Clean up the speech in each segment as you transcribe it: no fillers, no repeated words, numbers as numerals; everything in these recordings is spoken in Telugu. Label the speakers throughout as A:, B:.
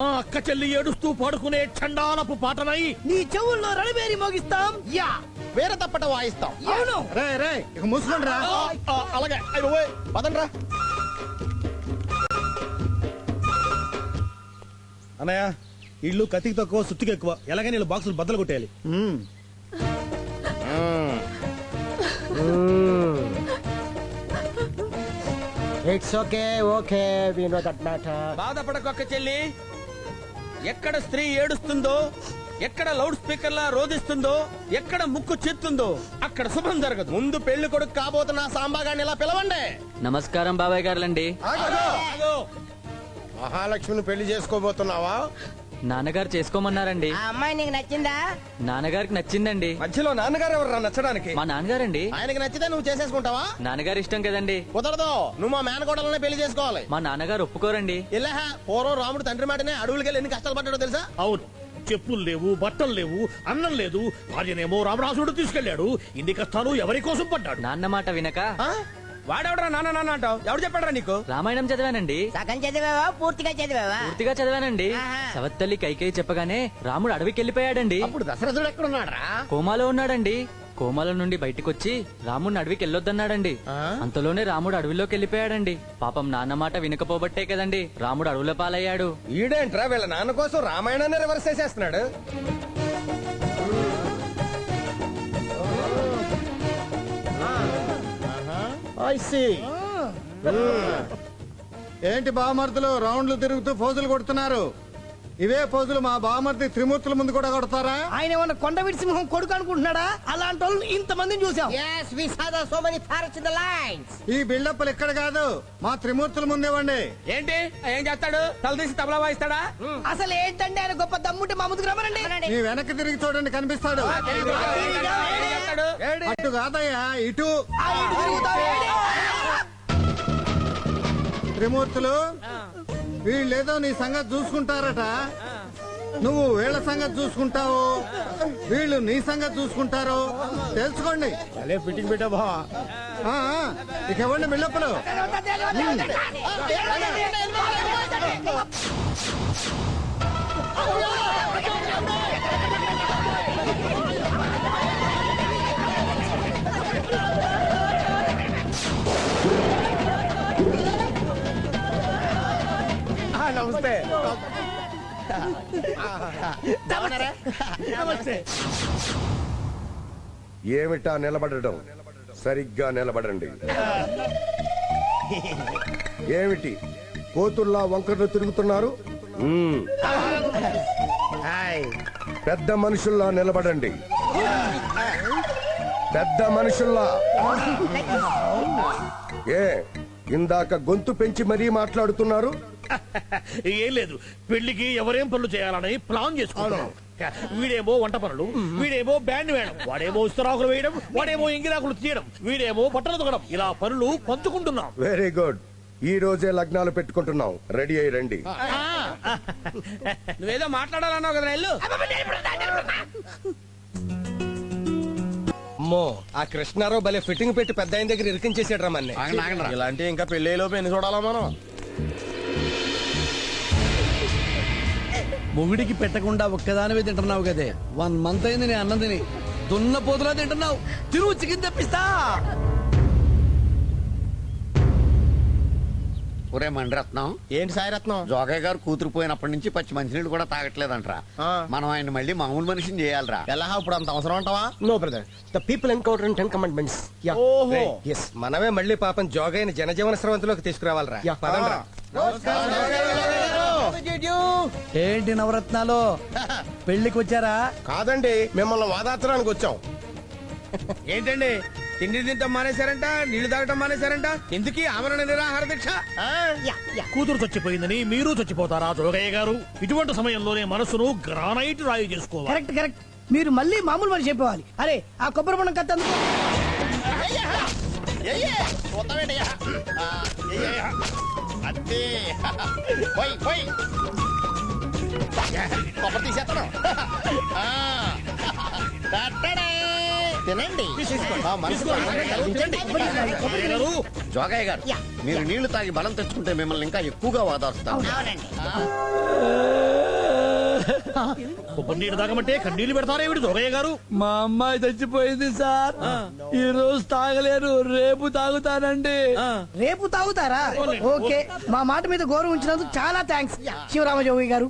A: అక్క చెల్లి ఏడుస్తూ పాడుకునే చండాలపు పాటనై
B: నీ చెవుల్లో రణబేరి మోగిస్తాం.
C: యా వేరే తప్పట వాయిస్తాం.
B: అవును.
C: రే రే ఇక మూసుకోండి రా. అలాగే పదండ్రా.
D: అన్నయ్య ఇల్లు కత్తికి తక్కువ సుత్తికి ఎక్కువ, ఎలాగైనా వీళ్ళు బాక్సులు బద్దలు కొట్టేయాలి.
C: It's okay okay we know that matter.
A: బాధపడకొక్క చెల్లి. ఎక్కడ స్త్రీ ఏడుస్తుందో, ఎక్కడ లౌడ్ స్పీకర్ లా రోధిస్తుందో, ఎక్కడ ముక్కు చెత్తుందో అక్కడ శుభం జరగదు.
C: ముందు పెళ్లి కొడుకు కాబోతున్న సాంబాగాన్ని ఇలా పిలవండి.
E: నమస్కారం బాబాయ్ గారులండి.
C: మహాలక్ష్మిని పెళ్లి చేసుకోబోతున్నావా?
E: నాన్నగారు చేసుకోమన్నారండి.
B: ఆ అమ్మాయి నీకు నచ్చిందా?
E: నాన్నగారికి నచ్చిందండి.
A: మధ్యలో నాన్నగారు ఎవరు నచ్చడానికి?
E: మా నాన్నగారండి.
C: ఆయనకి నచ్చితే నువ్వు చేసేసుకుంటావా?
E: నాన్నగారు ఇష్టం కదండి.
C: కుదరదు, నువ్వు మా మేనకోడలనే పెళ్లి చేసుకోవాలి.
E: మా నాన్నగారు ఒప్పుకోరండి.
C: ఇలా పూర్వం రాముడు తండ్రి మాటనే అడవులకెళ్ళి ఎన్ని కష్టాలు పడ్డాడో తెలుసా?
A: అవును, చెప్పులు లేవు, బట్టలు లేవు, అన్నం లేదు. భార్యనేమో రామరాసుడు తీసుకెళ్లాడు. ఇన్ని కష్టాలు ఎవరి కోసం పడ్డాడు?
E: నాన్న మాట వినక
A: వాడెవడరా నాన్న నాన్న అంటావు? ఎవడు చెప్పాడరా నీకు?
E: రామాయణం చదివానండి.
B: సగం చదివావా పూర్తిగా చదివావా?
E: పూర్తిగా చదివానండి.
B: ఆహా.
E: సవత్తల్లి కైకేయి చెప్పగానే రాముడు అడవికి వెళ్ళిపోయాడండి.
C: అప్పుడు దశరథుడు ఎక్కడున్నాడు రా?
E: కోమాలో ఉన్నాడండి. కోమాలో నుండి బయటికొచ్చి రాముడిని అడవికి వెళ్ళొద్దన్నాడండి. అంతలోనే రాముడు అడవిలోకి వెళ్ళిపోయాడండి. పాపం నాన్న మాట వినకపోబట్టే కదండి రాముడు అడవుల పాలయ్యాడు.
A: ఈడేంట్రా వీళ్ళ నాన్న కోసం రామాయణాన్ని రివర్స్ చేసేస్తున్నాడు.
F: ఏంటి బామర్దులు రౌండ్లు తిరుగుతూ ఫోజులు కొడుతున్నారు? ఇవే ఫోజులు మా బామర్ది త్రిమూర్తుల ముందు కూడా కొడతారా?
B: ఆయన ఏమన్నా కొండవీటి సింహం కొడుకు అనుకుంటున్నాడా? అలాంటి వాళ్ళు ఇంతమందిని చూసాం.
F: ఈ బిల్డప్లు ఇక్కడ కాదు, మా త్రిమూర్తుల ముందేవండి.
A: ఏంటి ఏం చేస్తాడు? తల తీసి తబలా వాయిస్తాడా?
B: అసలు ఏంటంటే ఆయన గొప్ప దమ్ముంటే మా ముందుకు రమ్మనండి.
F: మీ వెనక్కి తిరిగి చూడండి, కనిపిస్తాడు. అటు కాదయ్యా, ఇటు. త్రిమూర్తులు వీళ్ళేదో నీ సంగతి చూసుకుంటారట. నువ్వు వీళ్ళ సంగతి చూసుకుంటావు, వీళ్ళు నీ సంగతి చూసుకుంటారు. తెలుసుకోండి.
C: అలే ఫిట్టింగ్ పెట్టా బా.
F: ఇక ఇవ్వండి బిల్డప్పులు.
C: నమస్తే.
G: ఏమిటా నిలబడటం? సరిగ్గా నిలబడండి. ఏమిటి కోతుల్లా వంకర్లు తిరుగుతున్నారు? పెద్ద మనుషుల్లా నిలబడండి. పెద్ద మనుషుల్లా. ఏ ఇందాక గొంతు పెంచి మరీ మాట్లాడుతున్నారు?
A: ఏం లేదు, పెళ్లికి ఎవరేం పనులు చేయాలని ప్లాన్ చేసుకున్నాం. వీడేమో వంట పనులు, వీడేమో బ్యాండ్ వేయడం, వాడేమో ఇస్తరాకులు వేయడం, వాడేమో ఇంగిరాకులు తీయడం, వీడేమో బట్టలు తొగడం. ఇలా పనులు పంచుకుంటున్నాం.
G: Very good. ఈ రోజే లగ్నాలు పెట్టుకుంటున్నాం. రెడీ అయ్యి రండి.
A: నువ్వేదో మాట్లాడాలన్నావు కదా, ఇల్లు.
C: అమ్మో, ఆ కృష్ణారావు భలే ఫిట్టింగ్ పెట్టి పెద్ద ఆయన దగ్గర ఇరికించేసాడు రమ్మని. ఇలాంటి ఇంకా పెళ్లిలోపు ఎన్ని చూడాలా మనం?
H: మొగుడికి పెట్టకుండా ఒక్కదానివే తింటున్నావు కదే. 1 month అయింది నీ అన్నం తిని. దున్న పోతులా తింటున్నావు. తిరుగు చికెన్ తెప్పిస్తా.
I: ఒరే మండరత్నం,
C: ఏంటి సాయిరత్నం?
I: జోగయ్య గారు కూతురు పోయినప్పటి నుంచి పచ్చి మంచినీళ్ళు కూడా తాగట్లేదంటరా. మనం ఆయన మళ్ళీ మామూలు మనిషిని చేయాలరా.
C: ఎలా ఇప్పుడు అంత అవసరం అంటావా? No brother, the people encounter in 10 commandments.
A: ఓహో.
C: Yes, మనమే మళ్ళీ పాపం జోగయ్యని జనజీవన స్రవంతిలోకి తీసుకురావాలరా. పదండ్రా.
H: ఏంటి నవరత్నాలు పెళ్లికి వచ్చారా?
C: కాదండి, మిమ్మల్ని వాదార్చడానికి వచ్చాం.
A: ఏంటండి తిండి తింటాం మానేశారంట, నీళ్లు తాగటం మానేశారంట, ఎందుకు ఆమరణ నిరాహార దీక్ష? కూతురు చచ్చిపోయిందని మీరు చచ్చిపోతారా జోగయ్య గారు? ఇటువంటి సమయంలోనే మనసును గ్రానైట్ రాయి చేసుకోవాలి.
B: Correct correct. మీరు మళ్ళీ మామూలు మనిషి చెప్పేవాలి. అరే ఆ కొబ్బరి బొండం కత్తి అందుకో.
C: తినండి.
E: జోగయ్య గారు
I: మీరు నీళ్లు తాగి బలం తెచ్చుకుంటే మిమ్మల్ని ఇంకా ఎక్కువగా వాదారుస్తాను.
A: కొబ్బరి నీళ్ళు తాగమంటే కన్నీళ్లు పెడతారే వీడు జోగయ్య గారు.
H: మా అమ్మాయి చచ్చిపోయింది సార్. ఈ రోజు తాగలేరు, రేపు తాగుతానండి.
B: రేపు తాగుతారా? ఓకే, మా మాట మీద గౌరవం ఉంచినందుకు చాలా థ్యాంక్స్ శివరామజోగి గారు.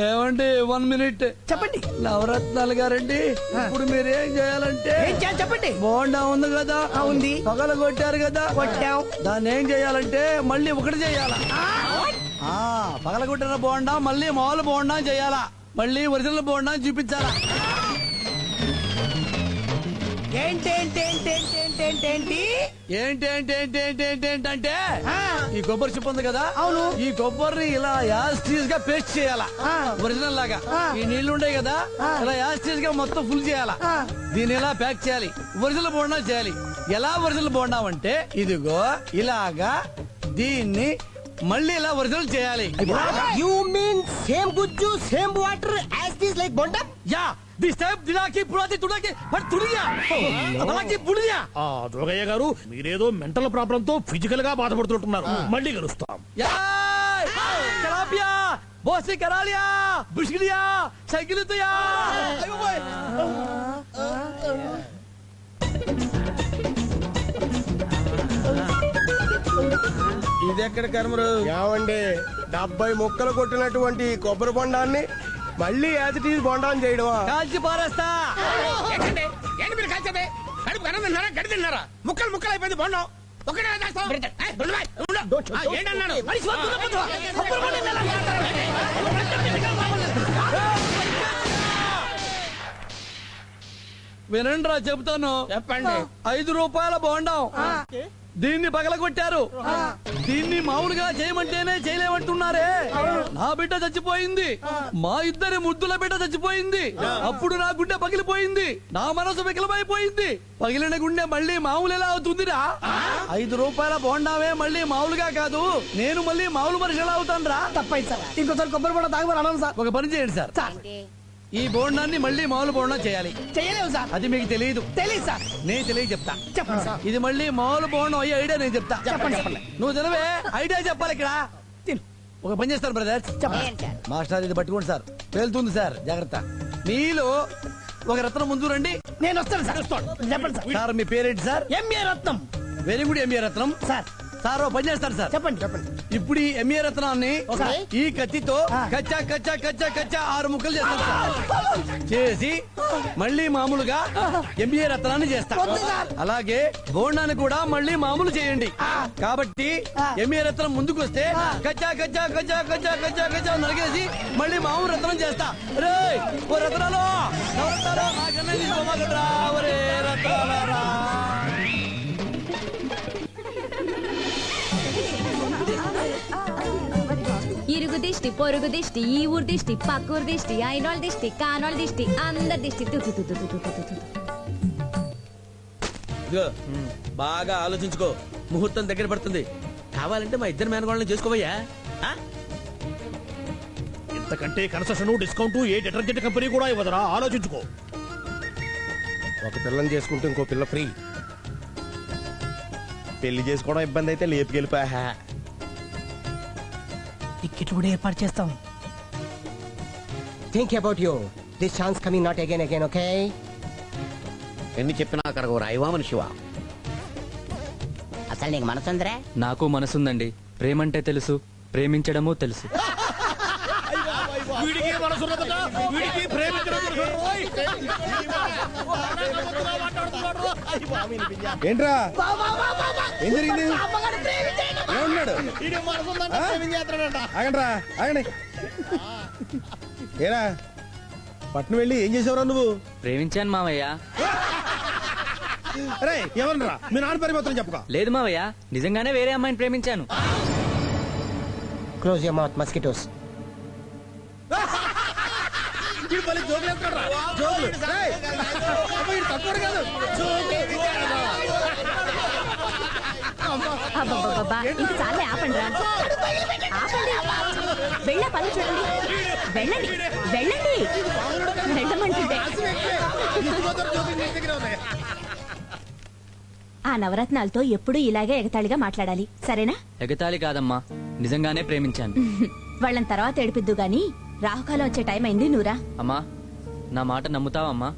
H: ఏమండి 1 మినిట్
B: చెప్పండి.
H: నవరత్నాలు గారండి, ఇప్పుడు మీరేం చేయాలంటే
B: ఏం చేయాలి చెప్పండి.
H: బోండా ఉంది కదా,
B: ఉంది.
H: పగల కొట్టారు కదా,
B: కొట్టాం.
H: దాన్ని ఏం చేయాలంటే మళ్ళీ ఒకటి చేయాలా. పగల కొట్టిన బోండా మళ్ళీ మామూలు బోండా చేయాలా, మళ్ళీ ఒరిజినల్ బోండా చూపించాలా. ఏంటంటే ఈ కొబ్బరి చిప్ప ఉంది కదా,
B: అవును.
H: ఈ కొబ్బరిని ఇలా యాస్టీస్ గా పేస్ట్ చేయాలా, ఒరిజినల్ లాగా. ఈ నీళ్లు ఉంటాయి కదా, ఇలా యాస్టీస్ గా మొత్తం ఫుల్ చేయాలా. దీన్ని ఇలా ప్యాక్ చేయాలి, ఒరిజినల్ బోండా చేయాలి. ఎలా ఒరిజినల్ బోండా అంటే ఇదిగో ఇలాగా, దీన్ని మళ్ళీ ఇలా ఒరిజినల్ చేయాలి.
B: యు మీన్ సేమ్ గుజ్జు same water as this like బొండం.
H: యా దిస్ టైప్ దిలాకి పురాతి తుడాకి బట్ తుడియా అలాకి పుడియా.
A: ఆ జోగయ్య గారు మీరేదో మెంటల్ ప్రాబ్లం తో ఫిజికల్ గా బాధపడుతుంటున్నారు. మళ్ళీ కలుస్తాం.
H: యాయ్ కరాపియా బోసి కరాలియా బిస్కిలియా సైకిల్ తుయా. అయ్యో బాయ్.
C: ఇది ఎక్కడ కర్మరు ఏమండి 70 ముక్కలు కొట్టినటువంటి ఈ కొబ్బరి బొండాన్ని మళ్ళీ యాజ్ ఇట్ ఈజ్ బొండాన్ని చేయడమా?
H: కాల్చి పారేస్తా.
A: ఏంటండి ఏంటి మీరు కలిసేది? కడుపు కన్నం తిన్నారా గడి తిన్నారా? ముక్కలు ముక్కలు అయిపోయింది బొండం ఒకటే చేస్తాం. ఏంటన్నాడు?
H: వినండిరా చెబుతాను.
A: చెప్పండి.
H: 5 రూపాయల బోండం, దీన్ని పగలగొట్టారు. దీన్ని మామూలుగా చేయమంటేనే చేయలేమంటున్నారే. నా బిడ్డ చచ్చిపోయింది, మా ఇద్దరి ముద్దుల బిడ్డ చచ్చిపోయింది. అప్పుడు నా గుండె పగిలిపోయింది, నా మనసు వికలమైపోయింది. పగిలిన గుండె మళ్ళీ మామూలు ఎలా అవుతుందిరా? 5 రూపాయల బోండావే మళ్ళీ మామూలుగా కాదు, నేను మళ్ళీ మామూలు మనిషి ఎలా అవుతాను రా?
B: తప్పైంది సార్, ఇంకోసారి కొబ్బరి బొండ తాగమని అన్నాను సార్.
H: ఒక పని చేయండి సార్, ఈ బోండాన్ని మళ్ళీ మామూలు బోండా చేయాలి.
B: చేయలేవు సార్.
H: అది మీకు తెలియదు.
B: తెలియదు సార్.
H: నేను తెలియ చెప్తా.
B: చెప్పండి సార్.
H: ఇది మళ్ళీ మామూలు బోండం అయ్యే ఐడియా నేను చెప్తా.
B: చెప్పండి.
H: నువ్వు తెలివే ఐడియా చెప్పాలి ఇక్కడ.
B: తిను.
H: ఒక పని చేస్తారు బ్రదర్, మాస్టర్ ఇది పట్టుకోండి సార్, పేలుతుంది సార్, జాగ్రత్త. మీలో ఒక రత్నం ముందు రండి.
B: నేను వస్తాను సార్. చెప్పండి సార్.
H: సార్ మీ పేరేంటి సార్?
B: ఎంఏ రత్నం
H: వెరీ గుడ్ ఎంఏ రత్నం.
B: సార్.
H: సార్ ఓ పని చేస్తారు సార్.
B: చెప్పండి. చెప్పండి.
H: ఇప్పుడు ఈ ఎంఏ రత్నాన్ని
B: ఓకే.
H: ఈ కత్తితో కచ్చా కచ్చా కచ్చా కచ్చా 6 ముక్కలు చేస్తాను సార్. చేసి మళ్ళీ మామూలుగా ఎంఏ రత్నాన్ని చేస్తా.
B: వద్దు సార్.
H: అలాగే బోండాన్ని కూడా మళ్ళీ మామూలు చేయండి. కాబట్టి ఎంఏ రత్నం ముందుకు వస్తే కచ్చా కచ్చా కచ్చా కచ్చా కచ్చా కచ్చా నరిగేసి మళ్ళీ మామూలు రత్నం చేస్తా. రే ఓ రత్నాలు నవరత్నాలు నాకన్నా తీసుకోమాకండ్రా. ఒరే రత్నాలారా.
J: ఇరుగు దిష్టి పొరుగు దిష్టి ఈ ఊరు దిష్టి పక్కూరు దిష్టి అయినోళ్ళ దిష్టి కానోళ్ళ దిష్టి అందరి దిష్టి
H: ఇదిగో బాగా ఆలోచించుకో, ముహూర్తం దగ్గర పడుతుంది. కావాలంటే మా ఇద్దరు మేనగోళ్ళని చేసుకోవయ్యా.
A: ఇంతకంటే కన్సెషన్ డిస్కౌంట్ ఏ డిటర్జెంట్ కంపెనీ కూడా ఇవ్వదురా. ఆలోచించుకో.
C: ఒక పిల్లని చేసుకుంటే ఇంకో పిల్ల ఫ్రీ. పెళ్లి చేసుకోవడం ఇబ్బంది అయితే లేపుకెళ్ళిపోయా.
B: టికెట్ కూడా ఏర్పాటు చేస్తాం.
K: Think about you. This chance coming not again again. Okay,
I: ఎన్ని చెప్పినా అక్కడ రాయివా మనిషివా?
K: అసలు నీకు మనసుందరే?
E: నాకు మనసుందండి, ప్రేమంటే తెలుసు, ప్రేమించడము తెలుసు.
A: వీడికి మనసున్నదట, వీడికి ప్రేమించడం తెలుసు.
D: ఏంట్రా ఏం జరిగింది? ఏమన్నాడు? ఆగండ్రా ఆగండి. ఏరా పట్నం వెళ్ళి ఏం చేసావురా నువ్వు?
E: ప్రేమించాను మావయ్య.
D: అరే ఎవరన్నా మీ నాన్న పరిపోతాను చెప్పుకో.
E: లేదు మావయ్య, నిజంగానే వేరే అమ్మాయిని ప్రేమించాను.
K: Close your mouth mosquitoes.
J: అబ్బబ్బబ్బబ్బా, ఇంక చాలే ఆపండి రా. ఆపండి, వెళ్ళే పని చూడండి. వెళ్ళండి వెళ్ళండి, వెళ్ళమంటుంటే. ఆ నవరత్నాలతో ఎప్పుడూ ఇలాగే ఎగతాళిగా మాట్లాడాలి, సరేనా?
E: ఎగతాళి కాదమ్మా, నిజంగానే ప్రేమించాను.
J: వాళ్ళని తర్వాత ఏడిపిద్దు గాని రాహుకాలం వచ్చే టైం అయింది, నువ్వురా.
E: అమ్మా, నా మాట నమ్ముతావమ్మా?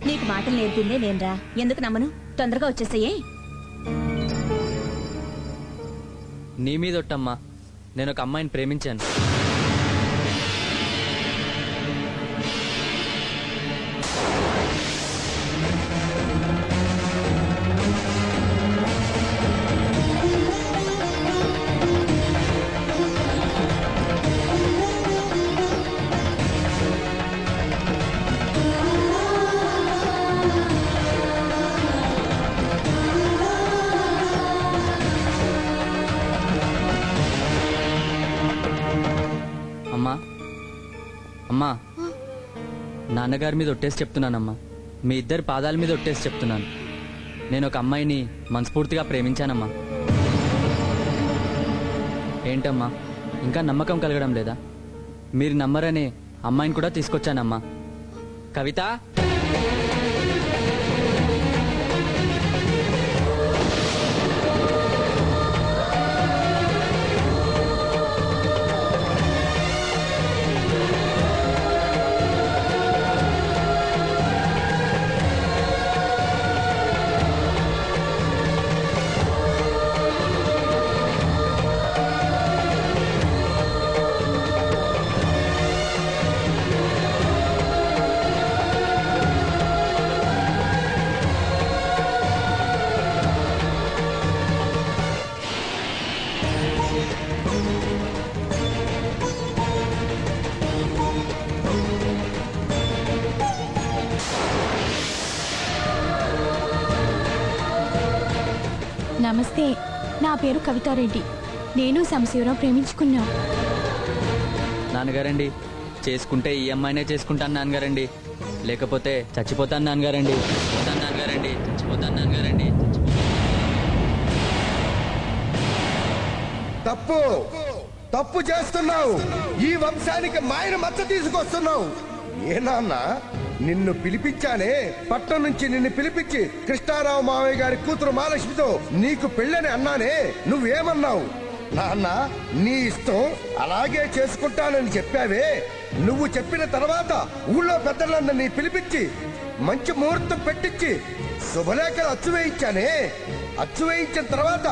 J: నీకు మాటలు నేర్పిందే నేనురా, ఎందుకు నమ్మను? తొందరగా వచ్చేసేయే.
E: నీ మీదొట్టమ్మా, నేను ఒక అమ్మాయిని ప్రేమించాను. అమ్మా, అమ్మా, నాన్నగారి మీద ఒట్టేసి చెప్తున్నానమ్మా, మీ ఇద్దరి పాదాల మీద ఒట్టేసి చెప్తున్నాను, నేను ఒక అమ్మాయిని మనస్ఫూర్తిగా ప్రేమించానమ్మా. ఏంటమ్మా, ఇంకా నమ్మకం కలగడం లేదా? మీరు నమ్మరని అమ్మాయిని కూడా తీసుకొచ్చానమ్మా. కవిత,
J: నమస్తే, నా పేరు కవితారెడ్డి. నేను సంశీవరావు ప్రేమించుకున్నా.
E: నాన్నగారండి, చేసుకుంటే ఈ అమ్మాయినే చేసుకుంటాను నాన్నగారండి, లేకపోతే చచ్చిపోతాను నాన్నగారండి. చచ్చిపోతాను నాన్నగారండి, చచ్చిపోతాను నాన్నగారండి.
G: తప్పు తప్పు చేస్తున్నావు. ఈ వంశానికి మాయన మచ్చ తీసుకొస్తున్నావు. ఏ నాన్న, నిన్ను పిలిపించానే, పట్నం నుంచి నిన్ను పిలిపించి కృష్ణారావు మావయ్య గారి కూతురు మహాలక్ష్మితో నీకు పెళ్ళని అన్నానే, నువ్వేమన్నావు? నాన్న, నీ ఇష్టం, అలాగే చేసుకుంటానని చెప్పావే. నువ్వు చెప్పిన తర్వాత ఊళ్ళో పెద్దలందరినీ పిలిపించి మంచి ముహూర్తం పెట్టించి శుభలేఖలు అచ్చు వేయించానే. అచ్చు వేయించిన తర్వాత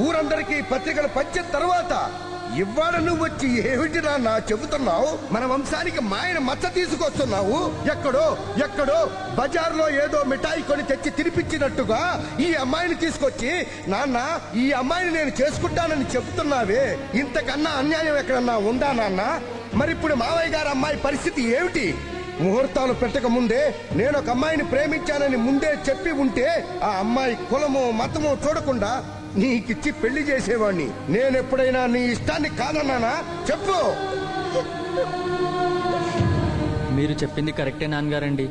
G: ఊరందరికీ పత్రికలు పంచిన తర్వాత ఇవాళ నువ్వు వచ్చి ఏమిటి నాన్న చెబుతున్నావు? మన వంశానికి మాయన మచ్చ తీసుకొస్తున్నావు. ఎక్కడో ఎక్కడో బజార్లో ఏదో మిఠాయి కొని తెచ్చి తినిపించినట్టుగా ఈ అమ్మాయిని తీసుకొచ్చి, నాన్న ఈ అమ్మాయిని నేను చేసుకుంటానని చెబుతున్నావే. ఇంతకన్నా అన్యాయం ఎక్కడన్నా ఉందా నాన్న? మరిప్పుడు మావయ్య గారి అమ్మాయి పరిస్థితి ఏమిటి? ముహూర్తాలు పెట్టక ముందే నేను ఒక అమ్మాయిని ప్రేమించానని ముందే చెప్పి ఉంటే ఆ అమ్మాయి కులము మతము చూడకుండా నీకిచ్చి పెళ్లి చేసేవాణ్ణి. నేనెప్పుడైనా నీ ఇష్టాన్ని కాదన్నానా? చెప్పు.
E: మీరు చెప్పింది కరెక్టే నాన్నగారండి.